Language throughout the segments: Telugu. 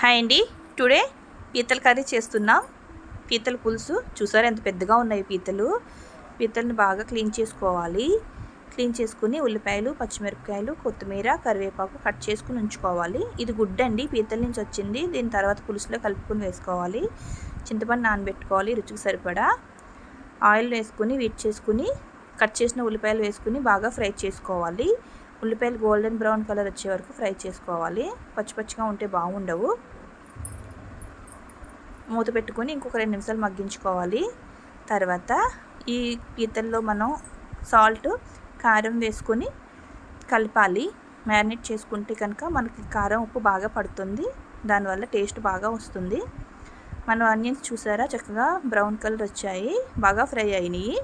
హాయ్ అండి. టుడే పీతల కర్రీ చేస్తున్నాం. పీతల పులుసు చూసారా ఎంత పెద్దగా ఉన్నాయి పీతల్ని బాగా క్లీన్ చేసుకోవాలి. క్లీన్ చేసుకుని ఉల్లిపాయలు, పచ్చిమిరపకాయలు, కొత్తిమీర, కరివేపాకు కట్ చేసుకుని ఉంచుకోవాలి. ఇది గుడ్డు అండి, పీతల నుంచి వచ్చింది. దీని తర్వాత పులుసులో కలుపుకొని వేసుకోవాలి. చింతపండు నానబెట్టుకోవాలి రుచికి సరిపడా. ఆయిల్ వేసుకుని వీట్ చేసుకుని కట్ చేసిన ఉల్లిపాయలు వేసుకుని బాగా ఫ్రై చేసుకోవాలి. ఉల్లిపాయలు గోల్డెన్ బ్రౌన్ కలర్ వచ్చే వరకు ఫ్రై చేసుకోవాలి. పచ్చిగా ఉంటే బాగుండవు. మూత పెట్టుకొని ఇంకొక 2 నిమిషాలు మగ్గించుకోవాలి. తర్వాత ఈ పీతల్లో మనం సాల్ట్, కారం వేసుకొని కలపాలి. మ్యారినేట్ చేసుకుంటే కనుక మనకి కారం, ఉప్పు బాగా పడుతుంది. దానివల్ల టేస్ట్ బాగా వస్తుంది. మనం ఆనియన్స్ చూసారా చక్కగా బ్రౌన్ కలర్ వచ్చాయి, బాగా ఫ్రై అయినాయి.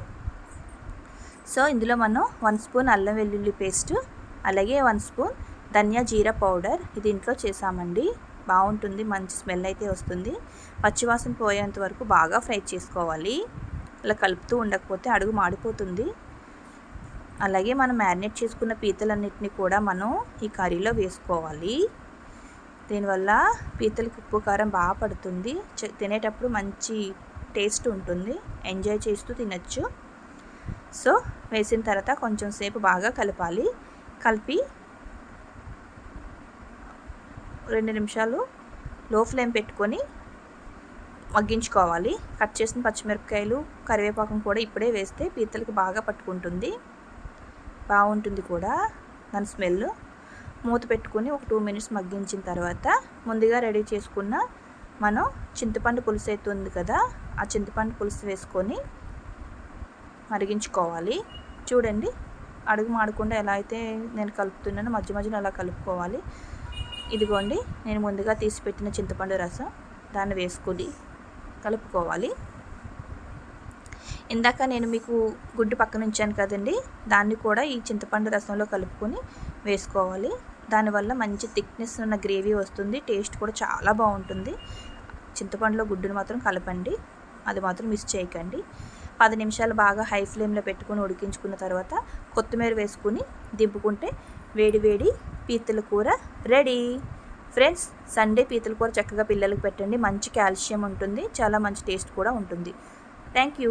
సో ఇందులో మనం 1 స్పూన్ అల్లం వెల్లుల్లి పేస్ట్, అలాగే 1 స్పూన్ ధనియా జీరా పౌడర్, ఇది ఇంట్లో చేసామండి. బాగుంటుంది, మంచి స్మెల్ అయితే వస్తుంది. పచ్చివాసన పోయేంత వరకు బాగా ఫ్రై చేసుకోవాలి. అలా కలుపుతూ ఉండకపోతే అడుగు మాడిపోతుంది. అలాగే మనం మ్యారినేట్ చేసుకున్న పీతలన్నిటిని కూడా మనం ఈ కర్రీలో వేసుకోవాలి. దీనివల్ల పీతలకి ఉప్పు కారం బాగా పడుతుంది. తినేటప్పుడు మంచి టేస్ట్ ఉంటుంది. ఎంజాయ్ చేస్తూ తినచ్చు. సో వేసిన తర్వాత కొంచెం సేపు బాగా కలపాలి. కలిపి 2 నిమిషాలు లో ఫ్లేమ్ పెట్టుకొని మగ్గించుకోవాలి. కట్ చేసిన పచ్చిమిరపకాయలు, కరివేపాకం కూడా ఇప్పుడే వేస్తే పీతలకి బాగా పట్టుకుంటుంది, బాగుంటుంది కూడా దాని స్మెల్. మూత పెట్టుకొని ఒక 2 మినిట్స్ మగ్గించిన తర్వాత ముందుగా రెడీ చేసుకున్న మనం చింతపండు పులుసు అయితే ఉంది కదా, ఆ చింతపండు పులుసు వేసుకొని మరిగించుకోవాలి. చూడండి అడుగు మాడకుండా ఎలా అయితే నేను కలుపుతున్నానో మధ్యలో అలా కలుపుకోవాలి. ఇదిగోండి నేను ముందుగా తీసి పెట్టిన చింతపండు రసం, దాన్ని వేసుకొని కలుపుకోవాలి. ఇందాక నేను మీకు గుడ్డు పక్కన ఉంచాను కదండి, దాన్ని కూడా ఈ చింతపండు రసంలో కలుపుకొని వేసుకోవాలి. దానివల్ల మంచి థిక్నెస్ ఉన్న గ్రేవీ వస్తుంది. టేస్ట్ కూడా చాలా బాగుంటుంది. చింతపండులో గుడ్డును మాత్రం కలపండి, అది మాత్రం మిస్ చేయకండి. 10 నిమిషాలు బాగా హై ఫ్లేమ్లో పెట్టుకుని ఉడికించుకున్న తర్వాత కొత్తిమీర వేసుకుని దింపుకుంటే వేడి వేడి పీతల కూర రెడీ. ఫ్రెండ్స్, సండే పీతల కూర చక్కగా పిల్లలకు పెట్టండి. మంచి కాల్షియం ఉంటుంది, చాలా మంచి టేస్ట్ కూడా ఉంటుంది. Thank you.